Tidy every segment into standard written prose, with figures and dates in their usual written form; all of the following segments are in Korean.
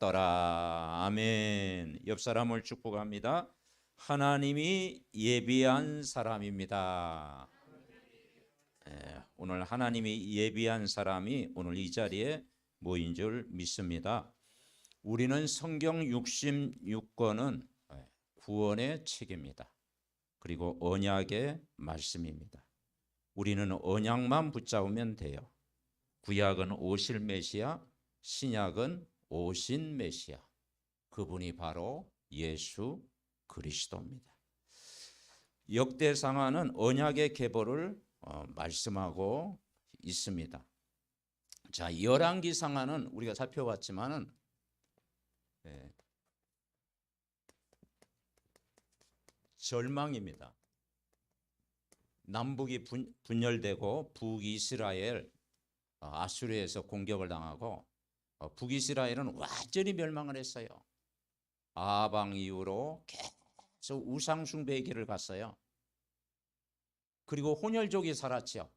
받더라. 아멘. 옆 사람을 축복합니다. 하나님이 예비한 사람입니다. 오늘 하나님이 예비한 사람이 오늘 이 자리에 모인 줄 믿습니다. 우리는 성경 66권은 구원의 책입니다. 그리고 언약의 말씀입니다. 우리는 언약만 붙잡으면 돼요. 구약은 오실 메시아, 신약은 오신 메시아. 그분이 바로 예수 그리스도입니다. 역대상하는 언약의 계보를 말씀하고 있습니다. 자, 열왕기상하는 우리가 살펴봤지만은 절망입니다. 남북이 분열되고 북이스라엘 아수르에서 공격을 당하고 북이스라엘은 완전히 멸망을 했어요. 아방 이후로 계속 우상 숭배의 길을 갔어요. 그리고 혼혈족이 살았죠.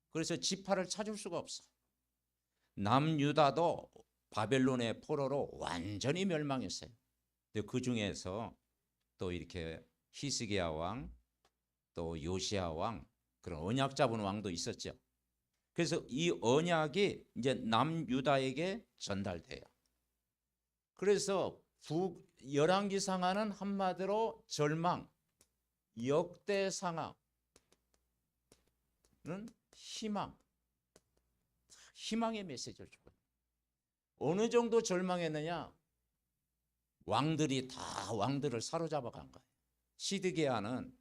그래서 지파를 찾을 수가 없어. 남유다도 바벨론의 포로로 완전히 멸망했어요. 그 중에서 또 이렇게 히스기야 왕, 또 요시야 왕, 그런 언약 잡은 왕도 있었죠. 그래서 이 언약이 이제 남유다에게 전달돼요. 그래서 열왕기상하는 한마디로 절망, 역대상하는 희망의 메시지를 주고, 어느 정도 절망했느냐? 왕들이 다 왕들을 사로잡아 간 거예요. 시드기야는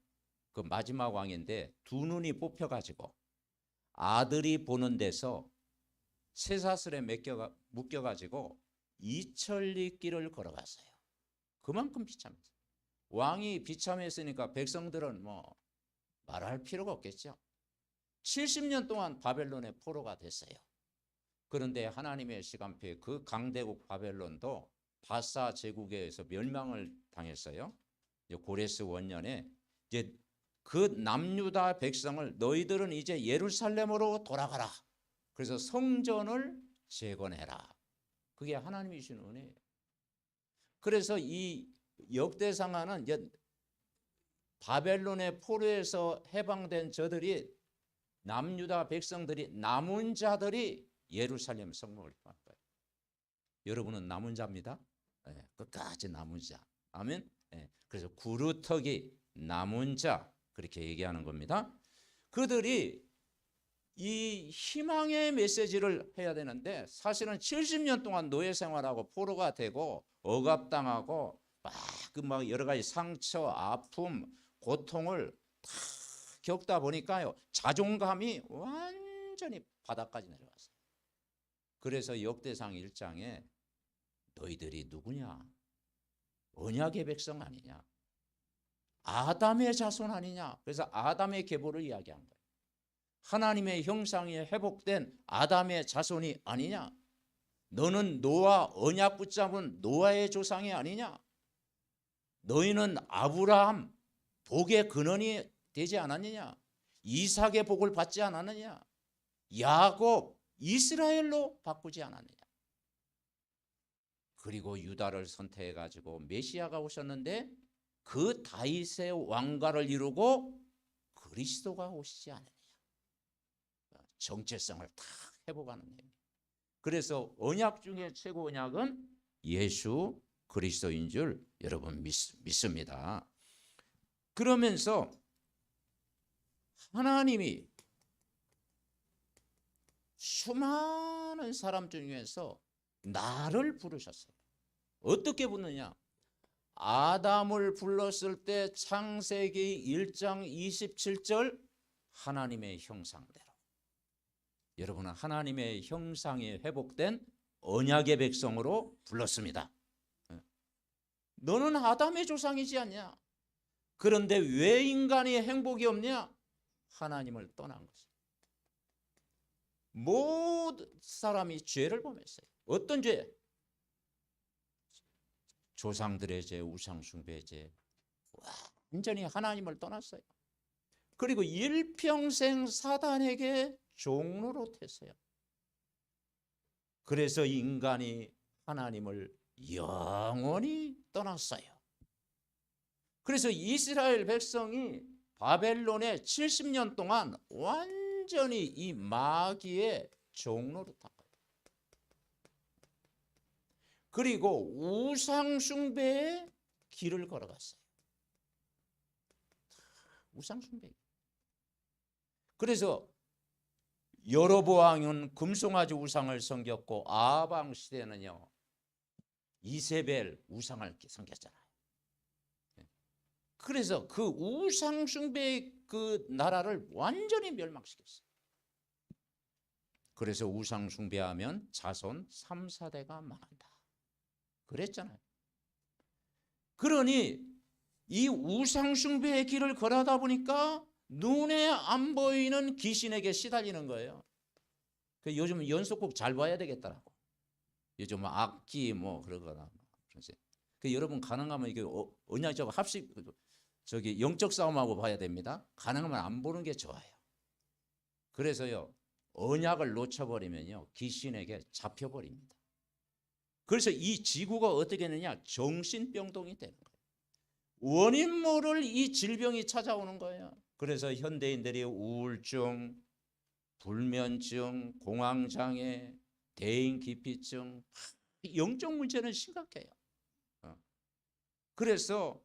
그 마지막 왕인데 두 눈이 뽑혀가지고 아들이 보는 데서 쇠사슬에 묶여가지고 이천리 길을 걸어갔어요. 그만큼 비참했어요. 왕이 비참했으니까 백성들은 뭐 말할 필요가 없겠죠. 70년 동안 바벨론의 포로가 됐어요. 그런데 하나님의 시간표에 그 강대국 바벨론도 바사 제국에 의해서 멸망을 당했어요. 고레스 원년에 이제 그 남유다 백성을 너희들은 이제 예루살렘으로 돌아가라. 그래서 성전을 재건해라. 그게 하나님이 주신 은혜예요. 그래서 이 역대상하는 이제 바벨론의 포로에서 해방된 저들이 남유다 백성들이 남은 자들이 예루살렘 성문을 할 거예요. 여러분은 남은 자입니다. 끝까지 남은 자. 아멘. 그래서 구루터기 남은 자 그렇게 얘기하는 겁니다. 그들이 이 희망의 메시지를 해야 되는데 사실은 70년 동안 노예 생활하고 포로가 되고 억압당하고 막 여러 가지 상처, 아픔, 고통을 다 겪다 보니까요 자존감이 완전히 바닥까지 내려갔어요. 그래서 역대상 1장에 너희들이 누구냐? 언약의 백성 아니냐? 아담의 자손 아니냐? 그래서 아담의 계보를 이야기한 거예요. 하나님의 형상이 회복된 아담의 자손이 아니냐? 너는 노아 언약 붙잡은 노아의 조상이 아니냐? 너희는 아브라함 복의 근원이 되지 않았느냐? 이삭의 복을 받지 않았느냐? 야곱 이스라엘로 바꾸지 않았느냐? 그리고 유다를 선택해 가지고 메시아가 오셨는데 그 다윗의 왕가를 이루고 그리스도가 오시지 않느냐? 정체성을 다 회복하는 내용. 그래서 언약 중에 최고 언약은 예수 그리스도인 줄 여러분 믿습니다. 그러면서 하나님이 수많은 사람 중에서 나를 부르셨어요. 어떻게 부르느냐? 아담을 불렀을 때 창세기 1장 27절 하나님의 형상대로. 여러분은 하나님의 형상이 회복된 언약의 백성으로 불렀습니다. 너는 아담의 조상이지 않냐? 그런데 왜 인간이 행복이 없냐? 하나님을 떠난 것입니다. 모든 사람이 죄를 범했어요. 어떤 죄? 조상들의 죄, 우상숭배의 죄. 완전히 하나님을 떠났어요. 그리고 일평생 사단에게 종노릇했어요. 그래서 인간이 하나님을 영원히 떠났어요. 그래서 이스라엘 백성이 바벨론에 70년 동안 완전히 이 마귀의 종로로 탄 거예요. 그리고 우상 숭배의 길을 걸어갔어요. 우상 숭배. 그래서 여로보암은 금송아지 우상을 섬겼고 아방 시대는요 이세벨 우상을 섬겼잖아요. 그래서 그 우상 숭배의 그 나라를 완전히 멸망시켰어요. 그래서 우상 숭배하면 자손 3, 4대가 망한다 그랬잖아요. 그러니 이 우상 숭배의 길을 걸어다 보니까 눈에 안 보이는 귀신에게 시달리는 거예요. 요즘 연속곡 잘 봐야 되겠더라고. 요즘 악기 뭐 그러거나. 여러분 가능하면 이게 언약적 합식 저기 영적 싸움하고 봐야 됩니다. 가능하면 안 보는 게 좋아요. 그래서요 언약을 놓쳐버리면요 귀신에게 잡혀버립니다. 그래서 이 지구가 어떻게 되느냐 정신병동이 되는 거예요. 원인 모를 이 질병이 찾아오는 거예요. 그래서 현대인들이 우울증, 불면증, 공황장애, 대인기피증, 영적 문제는 심각해요. 그래서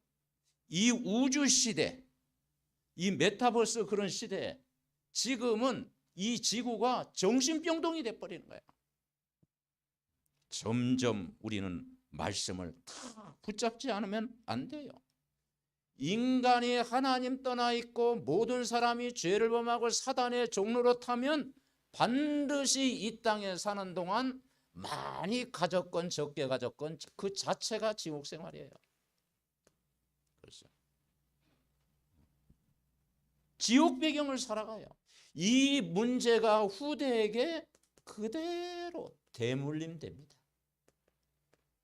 이 우주 시대, 이 메타버스 그런 시대에 지금은 이 지구가 정신병동이 돼버리는 거예요. 점점 우리는 말씀을 다 붙잡지 않으면 안 돼요. 인간이 하나님 떠나 있고 모든 사람이 죄를 범하고 사단의 종로로 타면 반드시 이 땅에 사는 동안 많이 가졌건 적게 가졌건 그 자체가 지옥 생활이에요. 그렇죠. 지옥 배경을 살아가요. 이 문제가 후대에게 그대로 대물림됩니다.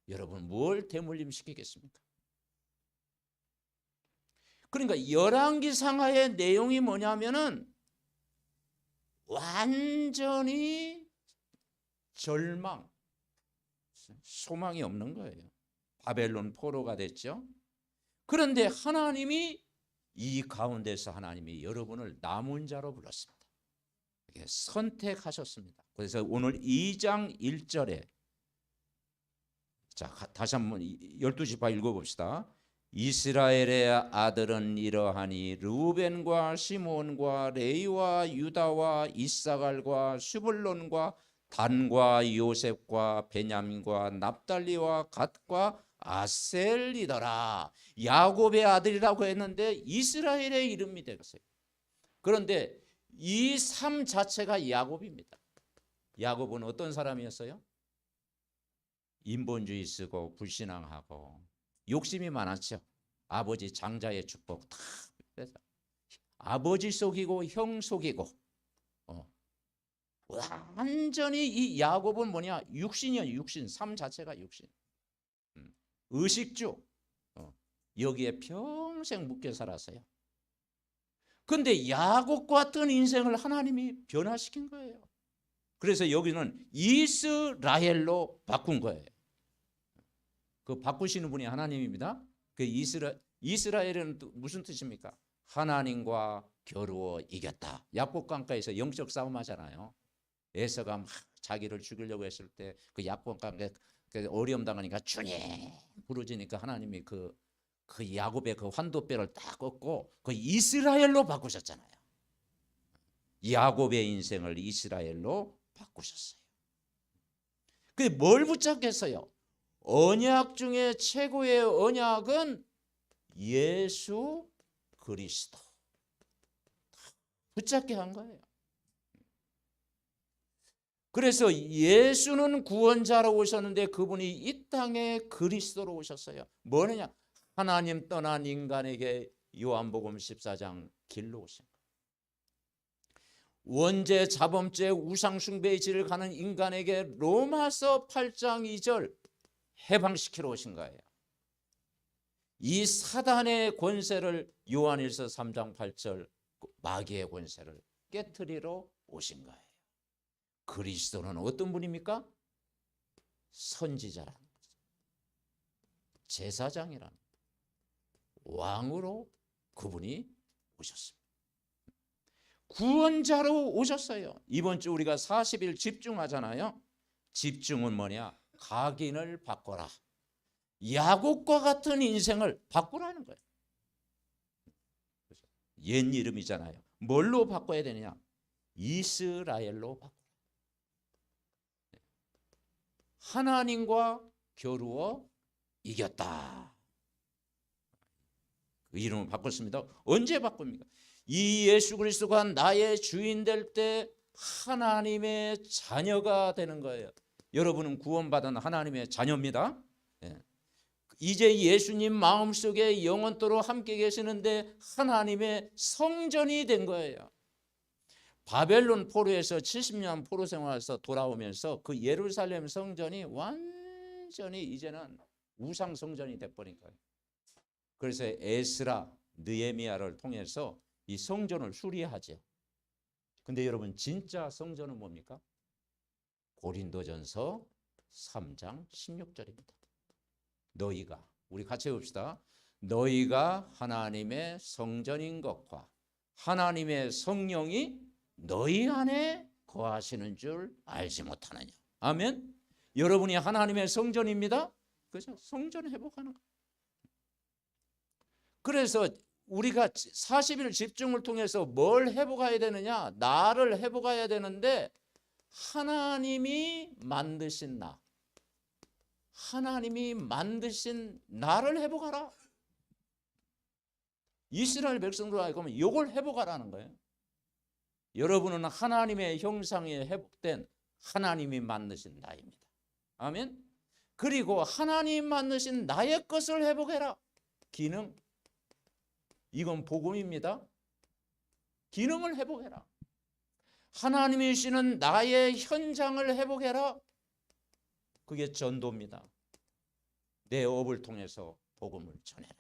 여러분 뭘 대물림 시키겠습니까? 그러니까 열왕기상하의 내용이 뭐냐면은 완전히 절망, 소망이 없는 거예요. 바벨론 포로가 됐죠. 그런데 하나님이 이 가운데서 하나님이 여러분을 남은 자로 불렀습니다. 선택하셨습니다. 그래서 오늘 2장 1절에 자 다시 한번 12지파 읽어봅시다. 이스라엘의 아들은 이러하니 르우벤과 시몬과 레위와 유다와 이사갈과 스불론과 단과 요셉과 베냐민과 납달리와 갓과 아셀이더라. 야곱의 아들이라고 했는데 이스라엘의 이름이 되었어요. 그런데 이 삶 자체가 야곱입니다. 야곱은 어떤 사람이었어요? 인본주의 쓰고 불신앙하고 욕심이 많았죠. 아버지 장자의 축복 다 뺏어. 아버지 속이고 형 속이고 완전히 이 야곱은 뭐냐 육신이야. 육신. 삶 자체가 육신. 의식주. 여기에 평생 묶여 살았어요. 그런데 야곱 같은 인생을 하나님이 변화시킨 거예요. 그래서 여기는 이스라엘로 바꾼 거예요. 그 바꾸시는 분이 하나님입니다. 그 이스라엘은 무슨 뜻입니까? 하나님과 겨루어 이겼다. 야복 강가에서 영적 싸움 하잖아요. 에서가 막 자기를 죽이려고 했을 때 그 야복 강가에 어려움 당하니까 주님 부르짖으니까 하나님이 그 야곱의 그 환도뼈를 딱 꺾고 그 이스라엘로 바꾸셨잖아요. 야곱의 인생을 이스라엘로 바꾸셨어요. 그게 뭘 붙잡겠어요? 언약 중에 최고의 언약은 예수 그리스도. 붙잡게 한 거예요. 그래서 예수는 구원자로 오셨는데 그분이 이 땅에 그리스도로 오셨어요. 뭐냐? 하나님 떠난 인간에게 요한복음 14장 길로 오신 거예요. 원죄, 자범죄, 우상숭배의 길을 가는 인간에게 로마서 8장 2절 해방시키러 오신 거예요. 이 사단의 권세를 요한일서 3장 8절 마귀의 권세를 깨트리러 오신 거예요. 그리스도는 어떤 분입니까? 선지자라는 거죠. 제사장이라는 왕으로 그분이 오셨습니다. 구원자로 오셨어요. 이번 주 우리가 40일 집중하잖아요. 집중은 뭐냐? 각인을 바꿔라. 야곱과 같은 인생을 바꾸라는 거예요. 옛 이름이잖아요. 뭘로 바꿔야 되느냐? 이스라엘로 바꿔라. 하나님과 겨루어 이겼다. 그 이름을 바꿨습니다. 언제 바꿉니까? 이 예수 그리스도가 나의 주인 될 때 하나님의 자녀가 되는 거예요. 여러분은 구원받은 하나님의 자녀입니다. 이제 예수님 마음속에 영원토록 함께 계시는데 하나님의 성전이 된 거예요. 바벨론 포로에서 70년 포로 생활에서 돌아오면서 그 예루살렘 성전이 완전히 이제는 우상 성전이 돼버린 거예요. 그래서 에스라, 느헤미야를 통해서 이 성전을 수리하죠. 근데 여러분 진짜 성전은 뭡니까? 고린도전서 3장 16절입니다. 너희가, 우리 같이 해봅시다. 너희가 하나님의 성전인 것과 하나님의 성령이 너희 안에 거하시는 줄 알지 못하느냐. 아멘. 여러분이 하나님의 성전입니다. 그죠? 성전 회복하는 거. 그래서 우리가 40일 집중을 통해서 뭘 회복해야 되느냐? 나를 회복해야 되는데 하나님이 만드신 나, 하나님이 만드신 나를 회복하라. 이스라엘 백성들 하면 이걸 회복하라는 거예요. 여러분은 하나님의 형상에 회복된 하나님이 만드신 나입니다. 아멘. 그리고 하나님 만드신 나의 것을 회복해라. 기능. 이건 복음입니다. 기능을 회복해라. 하나님이 주시는 나의 현장을 회복해라. 그게 전도입니다. 내 업을 통해서 복음을 전해라.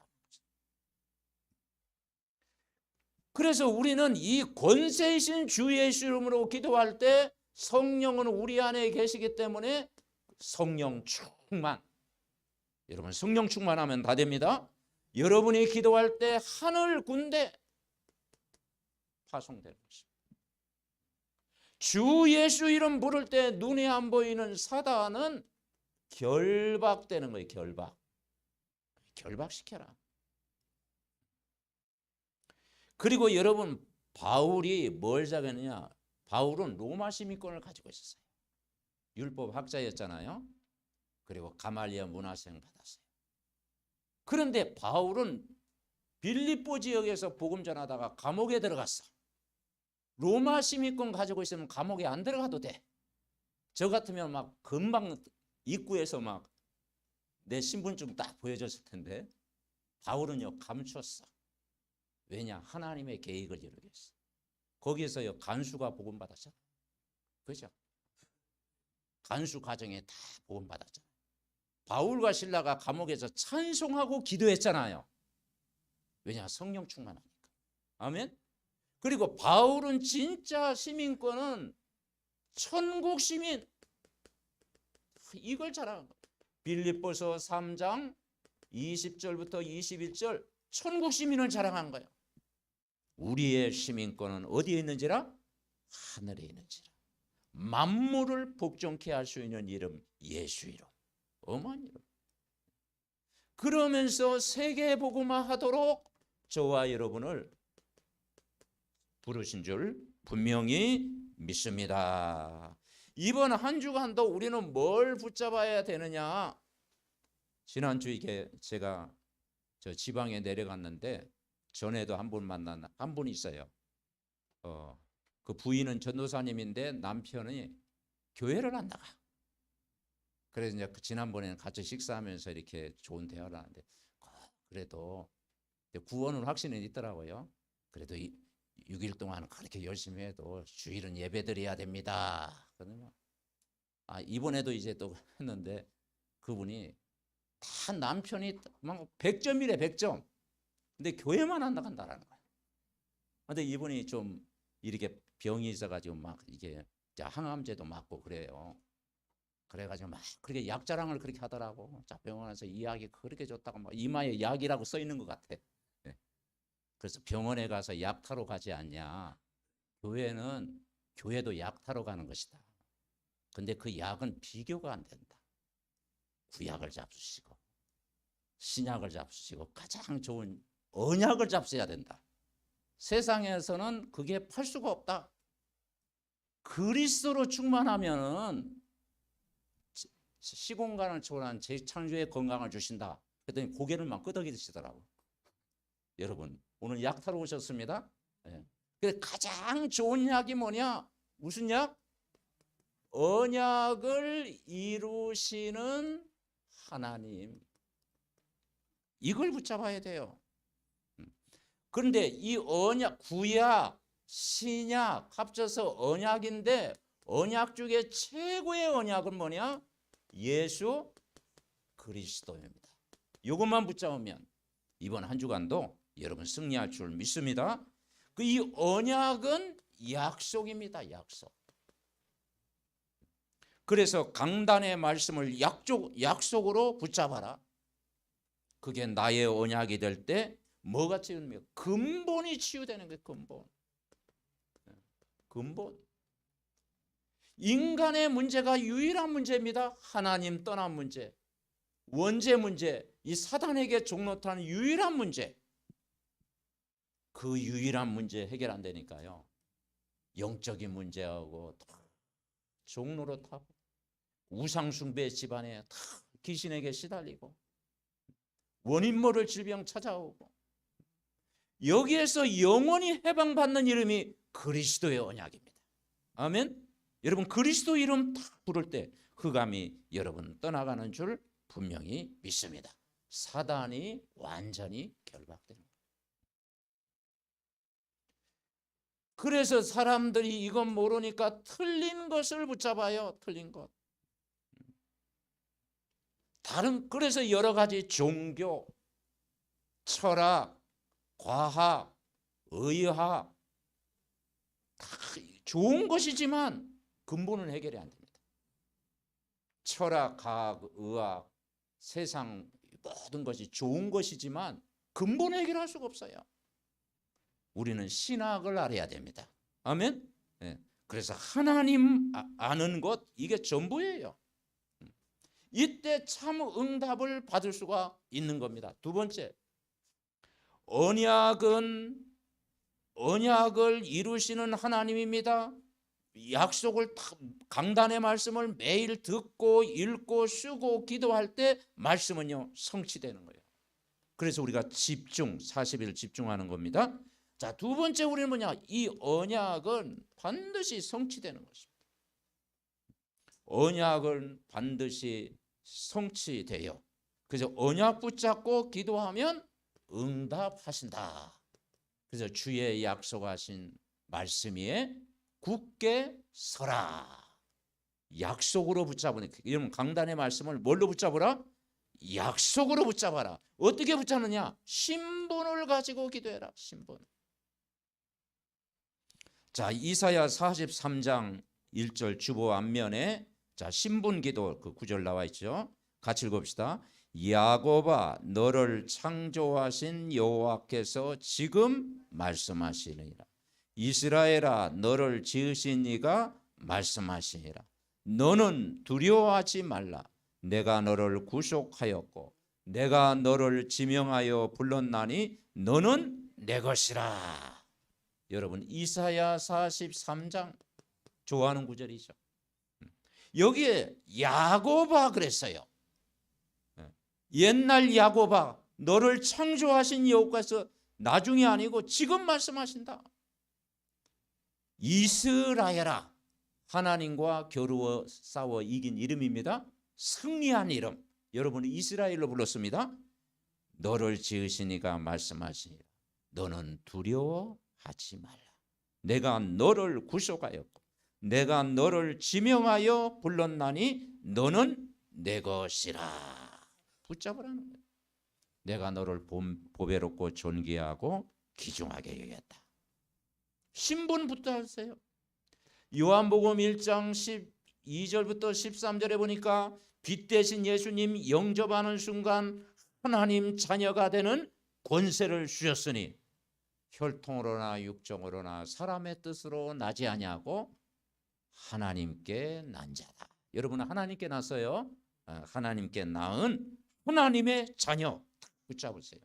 그래서 우리는 이 권세이신 주 예수 이름으로 기도할 때 성령은 우리 안에 계시기 때문에 성령 충만. 여러분 성령 충만하면 다 됩니다. 여러분이 기도할 때 하늘 군대 파송되는 것입니다. 주 예수 이름 부를 때 눈에 안 보이는 사단은 결박되는 거예요. 결박. 결박시켜라. 그리고 여러분 바울이 뭘 자겠느냐? 바울은 로마 시민권을 가지고 있었어요. 율법 학자였잖아요. 그리고 가말리아 문화생 받았어요. 그런데 바울은 빌립보 지역에서 복음 전하다가 감옥에 들어갔어. 로마 시민권 가지고 있으면 감옥에 안 들어가도 돼. 저 같으면 막 금방 입구에서 막 내 신분증 딱 보여줬을 텐데 바울은요 감췄어. 왜냐? 하나님의 계획을 이루기 위해서. 거기에서요 간수가 복음 받았잖아. 그죠? 간수 가정에 다 복음 받았잖아. 바울과 실라가 감옥에서 찬송하고 기도했잖아요. 왜냐? 성령 충만하니까. 아멘. 그리고 바울은 진짜 시민권은 천국 시민. 이걸 자랑한 거예요. 빌립보서 3장 20절부터 21절 천국 시민을 자랑한 거예요. 우리의 시민권은 어디에 있는지라? 하늘에 있는지라. 만물을 복종케 할 수 있는 이름 예수 이름. 어마한 이름. 그러면서 세계 복음화 하도록 저와 여러분을 부르신 줄 분명히 믿습니다. 이번 한 주간도 우리는 뭘 붙잡아야 되느냐? 지난주 이게 제가 저 지방에 내려갔는데 전에도 한 분 만난 한 분이 있어요. 그 부인은 전도사님인데 남편이 교회를 안 나가. 그래서 이제 지난번에는 같이 식사하면서 이렇게 좋은 대화를 하는데 그래도 구원은 확신은 있더라고요. 그래도 6일 동안 그렇게 열심히 해도 주일은 예배드려야 됩니다. 그러면 이번에도 이제 또 했는데 그분이 다 남편이 막 100점이래 100점. 근데 교회만 안 나간다라는 거예요. 근데 이분이 좀 이렇게 병이 있어가지고 막 이게 항암제도 맞고 그래요. 그래가지고 막 그렇게 약 자랑을 그렇게 하더라고. 자, 병원에서 이 약이 그렇게 좋다고 막 이마에 약이라고 써 있는 것 같아. 예. 그래서 병원에 가서 약 타러 가지 않냐. 교회도 약 타러 가는 것이다. 근데 그 약은 비교가 안 된다. 구약을 잡수시고 신약을 잡수시고 가장 좋은 언약을 잡수셔야 된다. 세상에서는 그게 팔 수가 없다. 그리스도로 충만하면은 시공간을 초월한 재창조의 건강을 주신다. 그랬더니 고개를 막 끄덕이시더라고. 여러분 오늘 약 타러 오셨습니다. 예. 그래서 가장 좋은 약이 뭐냐? 무슨 약? 언약을 이루시는 하나님. 이걸 붙잡아야 돼요. 그런데 이 언약, 구약, 신약 합쳐서 언약인데 언약 중에 최고의 언약은 뭐냐? 예수 그리스도입니다. 이것만 붙잡으면 이번 한 주간도 여러분 승리할 줄 믿습니다. 그 이 언약은 약속입니다. 약속. 그래서 강단의 말씀을 약속으로 붙잡아라. 그게 나의 언약이 될 때 뭐가 치유됩니까? 근본이 치유되는 거예요. 근본. 인간의 문제가 유일한 문제입니다. 하나님 떠난 문제, 원죄 문제, 이 사단에게 종노타는 유일한 문제. 그 유일한 문제 해결 안 되니까요. 영적인 문제하고 다 종로로 타고 우상숭배 집안에 다 귀신에게 시달리고 원인 모를 질병 찾아오고 여기에서 영원히 해방받는 이름이 그리스도의 언약입니다. 아멘. 여러분 그리스도 이름 딱 부를 때 흑암이 여러분 떠나가는 줄 분명히 믿습니다. 사단이 완전히 결박되는 거예요. 그래서 사람들이 이건 모르니까 틀린 것을 붙잡아요. 틀린 것. 그래서 여러 가지 종교, 철학, 과학, 의학 다 좋은 것이지만 근본은 해결이 안 됩니다. 철학, 과학, 의학, 세상 모든 것이 좋은 것이지만 근본 해결할 수가 없어요. 우리는 신학을 알아야 됩니다. 아멘. 네. 그래서 하나님 아는 것 이게 전부예요. 이때 참 응답을 받을 수가 있는 겁니다. 두 번째, 언약을 이루시는 하나님입니다. 약속을 강단의 말씀을 매일 듣고 읽고 쓰고 기도할 때 말씀은요 성취되는 거예요. 그래서 우리가 40일 집중하는 겁니다. 자, 두 번째 우리는 뭐냐? 이 언약은 반드시 성취되는 것입니다. 언약은 반드시 성취돼요. 그래서 언약 붙잡고 기도하면 응답하신다. 그래서 주의 약속하신 말씀 위에 굳게 서라. 약속으로 붙잡으니까 여러분 강단의 말씀을 뭘로 붙잡으라? 약속으로 붙잡아라. 어떻게 붙잡느냐? 신분을 가지고 기도해라. 신분. 자, 이사야 43장 1절 주보 앞면에 자 신분 기도 그 구절 나와 있죠. 같이 읽읍시다. 야곱아 너를 창조하신 여호와께서 지금 말씀하시니라. 이스라엘아 너를 지으신 이가 말씀하시니라. 너는 두려워하지 말라. 내가 너를 구속하였고 내가 너를 지명하여 불렀나니 너는 내 것이라. 여러분 이사야 43장 좋아하는 구절이죠. 여기에 야곱아 그랬어요. 옛날 야곱아 너를 창조하신 여호와께서 나중이 아니고 지금 말씀하신다. 이스라엘아 하나님과 겨루어 싸워 이긴 이름입니다. 승리한 이름. 여러분이 이스라엘로 불렀습니다. 너를 지으신 이가 말씀하시니라. 너는 두려워하지 말라. 내가 너를 구속하였고 내가 너를 지명하여 불렀나니 너는 내 것이라. 붙잡으라는 거예요. 내가 너를 보배롭고 존귀하고 귀중하게 여겼다. 신분 붙잡으세요. 요한복음 1장 2절부터 13절에 보니까 빛 대신 예수님 영접하는 순간 하나님 자녀가 되는 권세를 주셨으니 혈통으로나 육정으로나 사람의 뜻으로 나지 아니하고 하나님께 난 자다. 여러분은 하나님께 났어요. 하나님께 낳은 하나님의 자녀 붙잡으세요.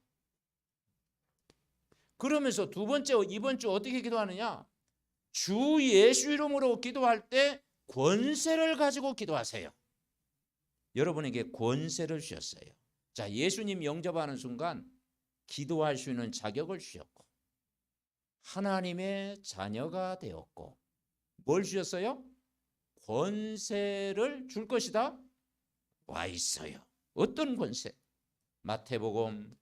그러면서 두 번째 이번 주 어떻게 기도하느냐? 주 예수 이름으로 기도할 때 권세를 가지고 기도하세요. 여러분에게 권세를 주셨어요. 자, 예수님 영접하는 순간 기도할 수 있는 자격을 주셨고 하나님의 자녀가 되었고 뭘 주셨어요? 권세를 줄 것이다. 와 있어요. 어떤 권세? 마태복음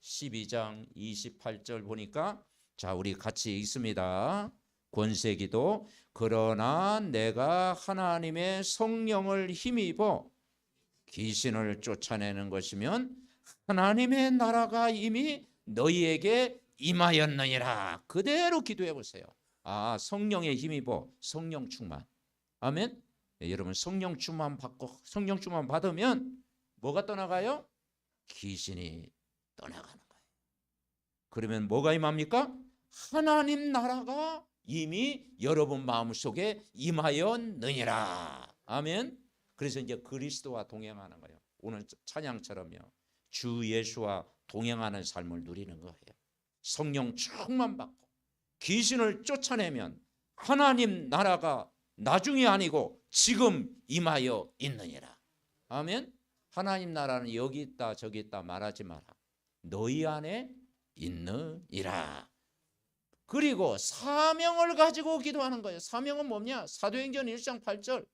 12장 28절 보니까 자, 우리 같이 읽습니다. 권세기도 그러나 내가 하나님의 성령을 힘입어 귀신을 쫓아내는 것이면 하나님의 나라가 이미 너희에게 임하였느니라. 그대로 기도해 보세요. 성령의 힘입어 성령 충만. 아멘. 네, 여러분 성령 충만 받고 성령 충만 받으면 뭐가 떠나가요? 귀신이 떠나가는 거예요. 그러면 뭐가 임합니까? 하나님 나라가 이미 여러분 마음속에 임하였느니라. 아멘. 그래서 이제 그리스도와 동행하는 거예요. 오늘 찬양처럼요. 주 예수와 동행하는 삶을 누리는 거예요. 성령 충만 받고 귀신을 쫓아내면 하나님 나라가 나중이 아니고 지금 임하여 있느니라. 아멘. 하나님 나라는 여기 있다 저기 있다 말하지 마라. 너희 안에 있느니라. 그리고 사명을 가지고 기도하는 거예요. 사명은 뭐냐? 사도행전 1장 8절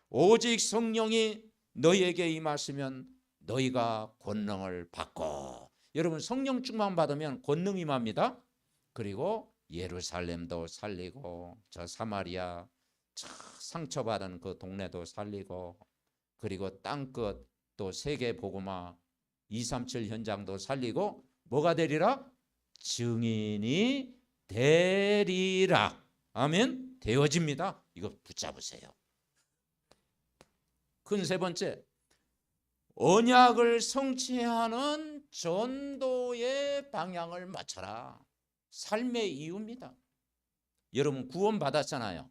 오직 성령이 너희에게 임하시면 너희가 권능을 받고. 여러분 성령 충만 받으면 권능 임합니다. 그리고 예루살렘도 살리고 저 사마리아 상처받은 그 동네도 살리고 그리고 땅끝 또 세계 복음화 237 현장도 살리고 뭐가 되리라? 증인이 되리라. 아멘. 되어집니다. 이거 붙잡으세요. 큰 세 번째, 언약을 성취하는 전도의 방향을 맞춰라. 삶의 이유입니다. 여러분 구원 받았잖아요.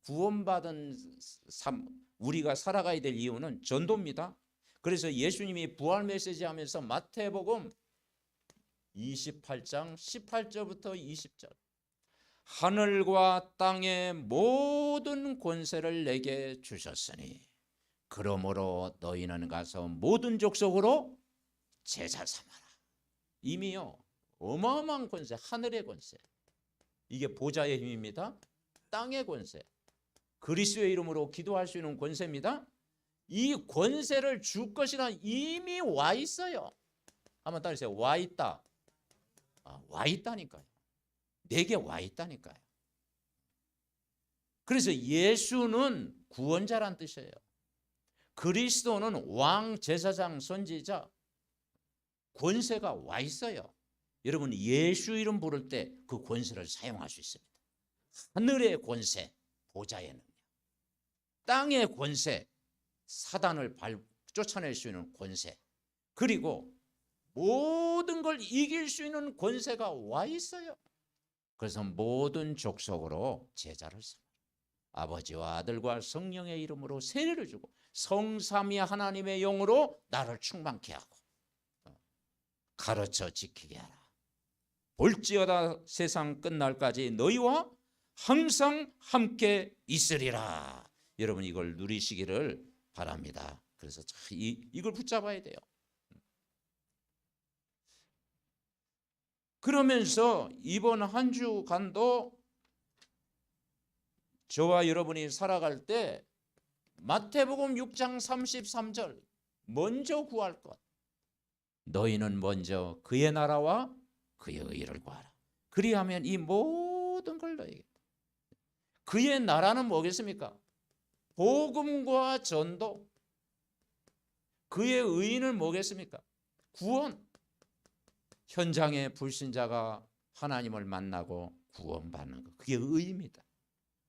구원받은 삶, 우리가 살아가야 될 이유는 전도입니다. 그래서 예수님이 부활 메시지 하면서 마태복음 28장 18절부터 20절 하늘과 땅의 모든 권세를 내게 주셨으니 그러므로 너희는 가서 모든 족속으로 제자 삼아라. 이미요 어마어마한 권세, 하늘의 권세, 이게 보좌의 힘입니다. 땅의 권세, 그리스도의 이름으로 기도할 수 있는 권세입니다. 이 권세를 줄 것이란 이미 와 있어요. 한번 따라하세요. 와 있다. 와 있다니까요. 내게 와 있다니까요. 그래서 예수는 구원자란 뜻이에요. 그리스도는 왕, 제사장, 선지자, 권세가 와 있어요. 여러분 예수 이름 부를 때 그 권세를 사용할 수 있습니다. 하늘의 권세, 보좌의 능력, 땅의 권세, 사단을 쫓아낼 수 있는 권세, 그리고 모든 걸 이길 수 있는 권세가 와 있어요. 그래서 모든 족속으로 제자를 삼아 아버지와 아들과 성령의 이름으로 세례를 주고 성삼위 하나님의 영으로 나를 충만케 하고 가르쳐 지키게 하라. 볼지어다 세상 끝날까지 너희와 항상 함께 있으리라. 여러분 이걸 누리시기를 바랍니다. 그래서 이걸 붙잡아야 돼요. 그러면서 이번 한 주간도 저와 여러분이 살아갈 때 마태복음 6장 33절 먼저 구할 것, 너희는 먼저 그의 나라와 그의 의를 구하라. 그리하면 이 모든 걸 너희에게. 그의 나라는 뭐겠습니까? 복음과 전도. 그의 의는 뭐겠습니까? 구원. 현장의 불신자가 하나님을 만나고 구원받는 것, 그게 의입니다.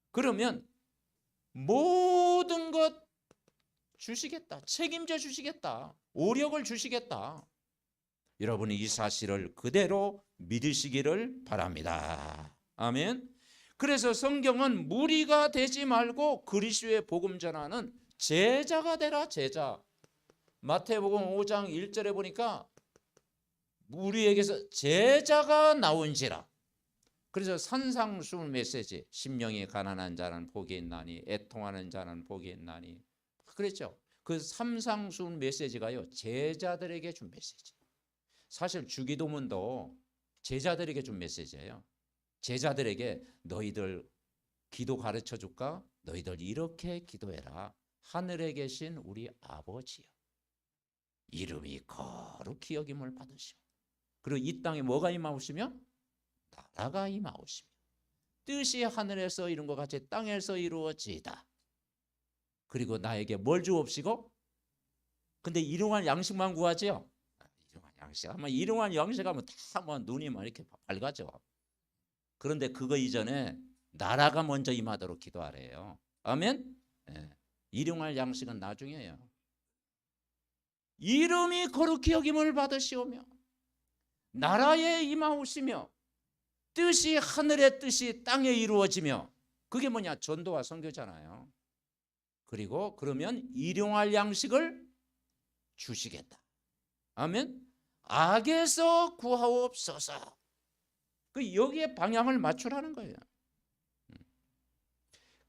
그러면 모든 것 주시겠다. 책임져 주시겠다. 오력을 주시겠다. 여러분이 이 사실을 그대로 믿으시기를 바랍니다. 아멘. 그래서 성경은 무리가 되지 말고 그리스도의 복음 전하는 제자가 되라. 제자. 마태복음 5장 1절에 보니까 우리에게서 제자가 나온지라. 그래서 산상수훈 메시지, 심령이 가난한 자는 복이 있나니 애통하는 자는 복이 있나니, 그랬죠. 그 삼상수훈 메시지가요, 제자들에게 준 메시지. 사실 주기도문도 제자들에게 준 메시지예요. 제자들에게 너희들 기도 가르쳐 줄까? 너희들 이렇게 기도해라. 하늘에 계신 우리 아버지여, 이름이 거룩히 여김을 받으시오. 그리고 이 땅에 뭐가 임하오시며? 나라가 임하오시며 뜻이 하늘에서 이룬 것 같이 땅에서 이루어지이다. 그리고 나에게 뭘 주옵시고? 근데 일용할 양식만 구하지요. 일용할 양식. 아마 일용할 양식 하면 다 뭐 눈이 막 이렇게 밝아져. 그런데 그거 이전에 나라가 먼저 임하도록 기도하래요. 아멘. 네. 일용할 양식은 나중에요. 이름이 거룩히 여김을 받으시오며 나라에 임하오시며 뜻이 하늘의 뜻이 땅에 이루어지며, 그게 뭐냐? 전도와 선교잖아요. 그리고 그러면 일용할 양식을 주시겠다. 아멘. 악에서 구하옵소서. 그 여기에 방향을 맞추라는 거예요.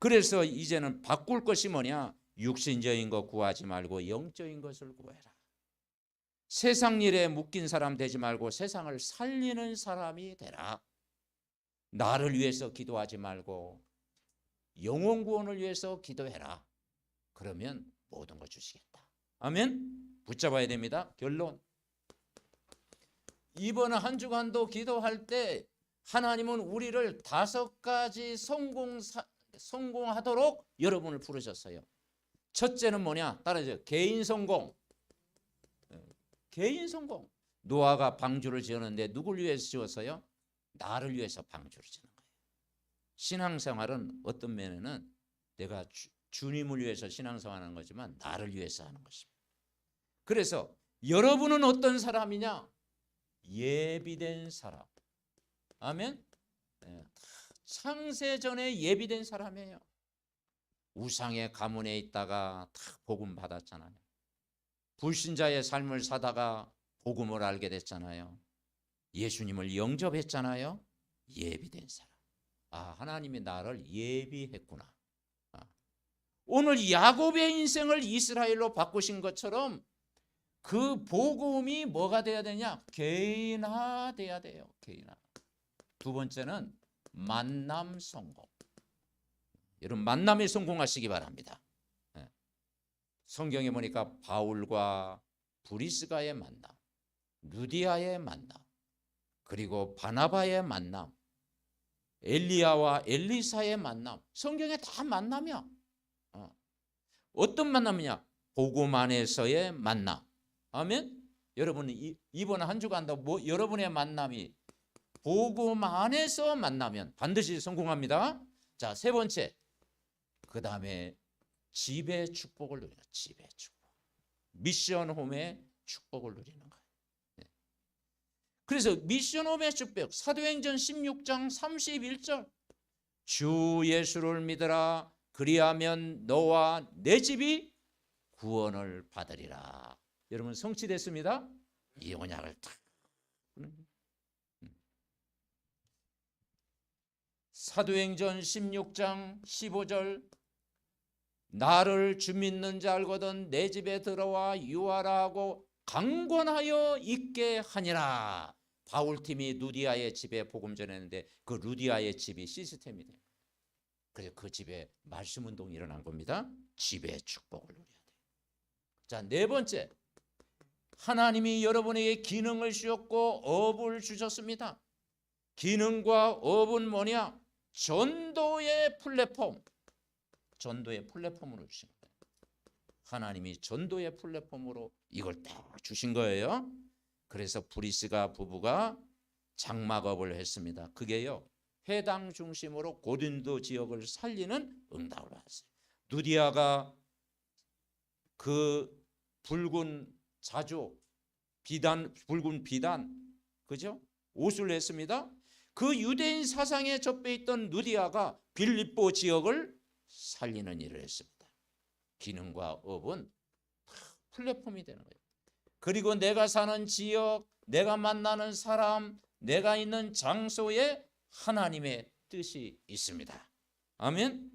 그래서 이제는 바꿀 것이 뭐냐? 육신적인 거 구하지 말고 영적인 것을 구해라. 세상 일에 묶인 사람 되지 말고 세상을 살리는 사람이 되라. 나를 위해서 기도하지 말고 영혼 구원을 위해서 기도해라. 그러면 모든 걸 주시겠다. 아멘. 붙잡아야 됩니다. 결론. 이번 한 주간도 기도할 때 하나님은 우리를 5가지 성공하도록 여러분을 부르셨어요. 첫째는 뭐냐? 따라하세요. 개인 성공. 개인 성공. 노아가 방주를 지었는데 누굴 위해서 지었어요? 나를 위해서 방주를 지는 거예요. 신앙생활은 어떤 면에는 내가 주님을 위해서 신앙생활하는 거지만 나를 위해서 하는 것입니다. 그래서 여러분은 어떤 사람이냐? 예비된 사람. 아멘. 창세전에 예비된 사람이에요. 우상의 가문에 있다가 다 복음 받았잖아요. 불신자의 삶을 사다가 복음을 알게 됐잖아요. 예수님을 영접했잖아요. 예비된 사람. 아, 하나님이 나를 예비했구나. 오늘 야곱의 인생을 이스라엘로 바꾸신 것처럼 그 복음이 뭐가 돼야 되냐? 개인화돼야 돼요. 개인화. 두 번째는 만남 성공. 여러분 만남에 성공하시기 바랍니다. 성경에 보니까 바울과 브리스가의 만남, 루디아의 만남, 그리고 바나바의 만남, 엘리야와 엘리사의 만남, 성경에 다 만남이야. 어떤 만남이냐? 복음 안에서의 만남. 아멘. 여러분이 이번 한 주간도 여러분의 만남이 복음 안에서 만나면 반드시 성공합니다. 자, 세 번째. 그 다음에 집의 축복을 누리는, 집의 축복. 미션홈의 축복을 누리는 거예요. 그래서 미션홈의 축복, 사도행전 16장 31절. 주 예수를 믿으라. 그리하면 너와 내 집이 구원을 받으리라. 여러분 성취됐습니다. 이 언약을 탁. 사도행전 16장 15절. 나를 주 믿는 자 알거든 내 집에 들어와 유하라 하고 강권하여 있게 하니라. 바울팀이 루디아의 집에 복음 전했는데 그 루디아의 집이 시스템이 돼요. 그래서 그 집에 말씀 운동이 일어난 겁니다. 집의 축복을 누려야 돼요. 자, 네 번째. 하나님이 여러분에게 기능을 주셨고 업을 주셨습니다. 기능과 업은 뭐냐? 전도의 플랫폼. 전도의 플랫폼으로 주신 거예요. 하나님이 전도의 플랫폼으로 이걸 딱 주신 거예요. 그래서 브리스가 부부가 장막업을 했습니다. 그게요, 회당 중심으로 고린도 지역을 살리는 응답을 받았어요. 누디아가 그 붉은 자주 붉은 비단, 그죠? 옷을 냈습니다. 그 유대인 사상에 접해 있던 누디아가 빌립보 지역을 살리는 일을 했습니다. 기능과 업은 다 플랫폼이 되는 거예요. 그리고 내가 사는 지역, 내가 만나는 사람, 내가 있는 장소에 하나님의 뜻이 있습니다. 아멘.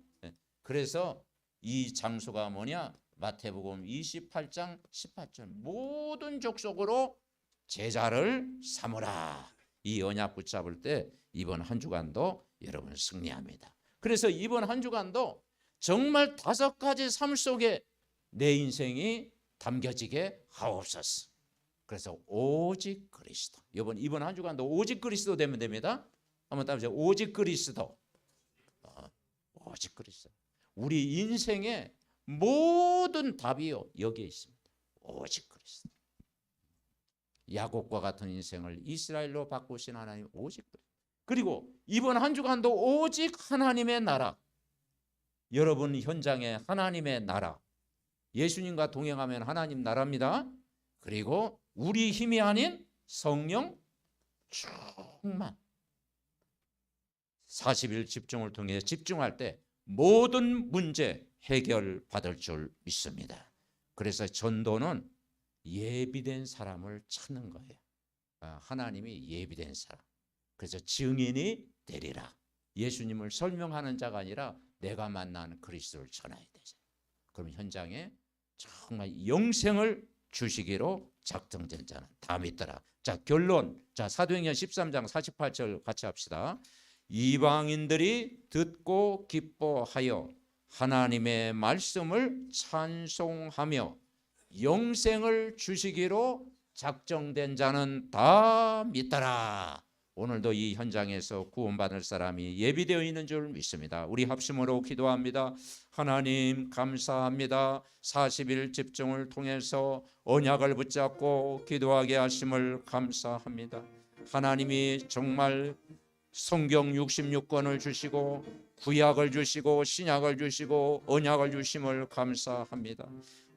그래서 이 장소가 뭐냐? 마태복음 28장 18절 모든 족속으로 제자를 삼으라. 이 언약 붙잡을 때 이번 한 주간도 여러분 승리합니다. 그래서 이번 한 주간도 정말 5가지 삶 속에 내 인생이 담겨지게 하옵소서. 그래서 오직 그리스도. 이번 한 주간도 오직 그리스도 되면 됩니다. 한번 따라해보세요. 오직 그리스도. 오직 그리스도. 우리 인생의 모든 답이요 여기에 있습니다. 오직 그리스도. 야곱과 같은 인생을 이스라엘로 바꾸신 하나님 오직 그리스도. 그리고 이번 한 주간도 오직 하나님의 나라. 여러분 현장에 하나님의 나라. 예수님과 동행하면 하나님 나라입니다. 그리고 우리 힘이 아닌 성령 충만. 40일 집중을 통해 집중할 때 모든 문제 해결받을 줄 믿습니다. 그래서 전도는 예비된 사람을 찾는 거예요. 하나님이 예비된 사람. 그래서 증인이 되리라. 예수님을 설명하는 자가 아니라 내가 만난 그리스도를 전해야 되죠. 그럼 현장에 정말 영생을 주시기로 작정된 자는 다 믿더라. 자, 결론. 자, 사도행전 13장 48절 같이 합시다. 이방인들이 듣고 기뻐하여 하나님의 말씀을 찬송하며 영생을 주시기로 작정된 자는 다 믿더라. 오늘도 이 현장에서 구원받을 사람이 예비되어 있는 줄 믿습니다. 우리 합심으로 기도합니다. 하나님 감사합니다. 40일 집중을 통해서 언약을 붙잡고 기도하게 하심을 감사합니다. 하나님이 정말 성경 66권을 주시고 구약을 주시고 신약을 주시고 언약을 주심을 감사합니다.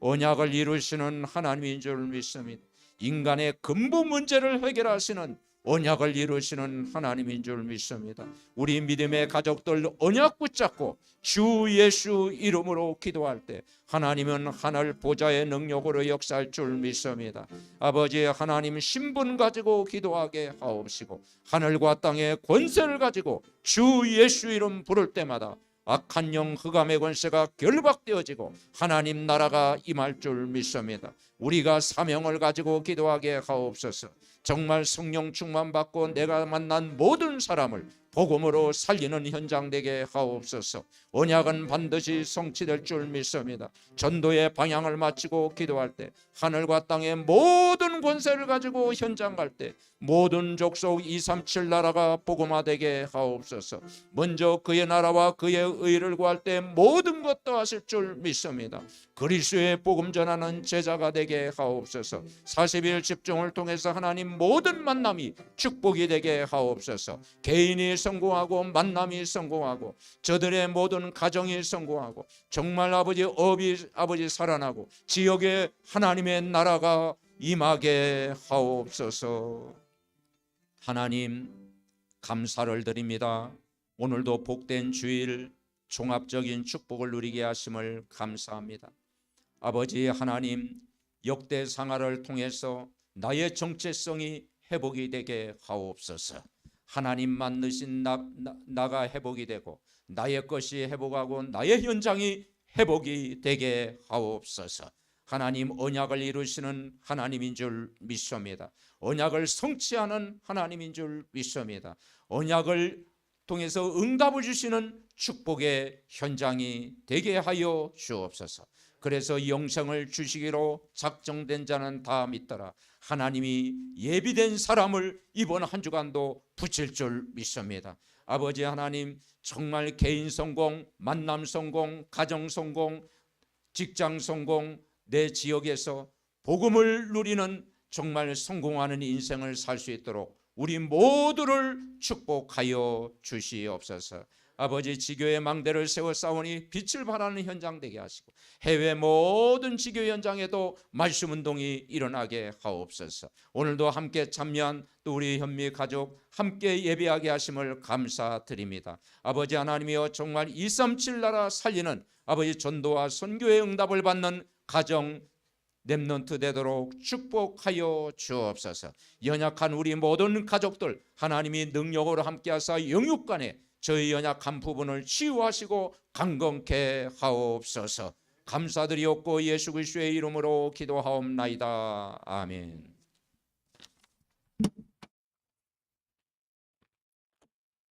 언약을 이루시는 하나님인 줄 믿습니다. 인간의 근본 문제를 해결하시는 언약을 이루시는 하나님인 줄 믿습니다. 우리 믿음의 가족들 언약 붙잡고 주 예수 이름으로 기도할 때 하나님은 하늘 보좌의 능력으로 역사할 줄 믿습니다. 아버지 하나님 신분 가지고 기도하게 하옵시고 하늘과 땅의 권세를 가지고 주 예수 이름 부를 때마다 악한 영 흑암의 권세가 결박되어지고 하나님 나라가 임할 줄 믿습니다. 우리가 사명을 가지고 기도하게 하옵소서. 정말 성령 충만받고 내가 만난 모든 사람을 복음으로 살리는 현장 되게 하옵소서. 언약은 반드시 성취될 줄 믿습니다. 전도의 방향을 마치고 기도할 때 하늘과 땅의 모든 권세를 가지고 현장 갈 때 모든 족속 237 나라가 복음화되게 하옵소서. 먼저 그의 나라와 그의 의를 구할 때 모든 것도 하실 줄 믿습니다. 그리스도의 복음 전하는 제자가 되게 하옵소서. 40일 집중을 통해서 하나님 모든 만남이 축복이 되게 하옵소서. 개인이 성공하고 만남이 성공하고 저들의 모든 가정이 성공하고 정말 아버지 살아나고 지역에 하나님의 나라가 임하게 하옵소서. 하나님 감사를 드립니다. 오늘도 복된 주일 종합적인 축복을 누리게 하심을 감사합니다. 아버지 하나님 역대상하를 통해서 나의 정체성이 회복이 되게 하옵소서. 하나님 만드신 나가 회복이 되고 나의 것이 회복하고 나의 현장이 회복이 되게 하옵소서. 하나님 언약을 이루시는 하나님인 줄 믿습니다. 언약을 성취하는 하나님인 줄 믿습니다. 언약을 통해서 응답을 주시는 축복의 현장이 되게 하여 주옵소서. 그래서 영생을 주시기로 작정된 자는 다 믿더라. 하나님이 예비된 사람을 이번 한 주간도 붙일 줄 믿습니다. 아버지 하나님 정말 개인 성공, 만남 성공, 가정 성공, 직장 성공, 내 지역에서 복음을 누리는 정말 성공하는 인생을 살 수 있도록 우리 모두를 축복하여 주시옵소서. 아버지 지교의 망대를 세워 싸우니 빛을 발하는 현장 되게 하시고 해외 모든 지교 현장에도 말씀 운동이 일어나게 하옵소서. 오늘도 함께 참여한 또 우리 현미 가족 함께 예배하게 하심을 감사드립니다. 아버지 하나님이여 정말 237 나라 살리는 아버지 전도와 선교의 응답을 받는 가정 렘넌트 되도록 축복하여 주옵소서. 연약한 우리 모든 가족들 하나님이 능력으로 함께하사 영육간에 저희 연약한 부분을 치유하시고 강건케 하옵소서. 감사드리옵고 예수 그리스도의 이름으로 기도하옵나이다. 아멘.